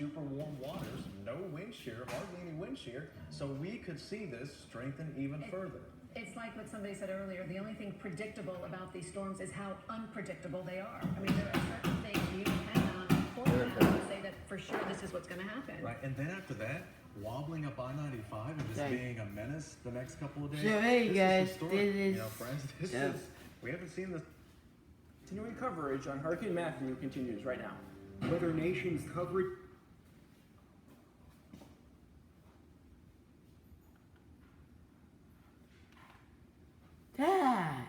super warm waters, no wind shear, hardly any wind shear, so we could see this strengthen even further. It's like what somebody said earlier, the only thing predictable about these storms is how unpredictable they are. I mean, there are certain things you cannot forecast to say that for sure this is what's going to happen. Right, and then after that, wobbling up I-95 and just being a menace the next couple of days. So hey guys, historic, this is, you know, friends, this yeah. is, we haven't seen this. Continuing coverage on Hurricane Matthew continues right now. Weather Nation's coverage. Dad.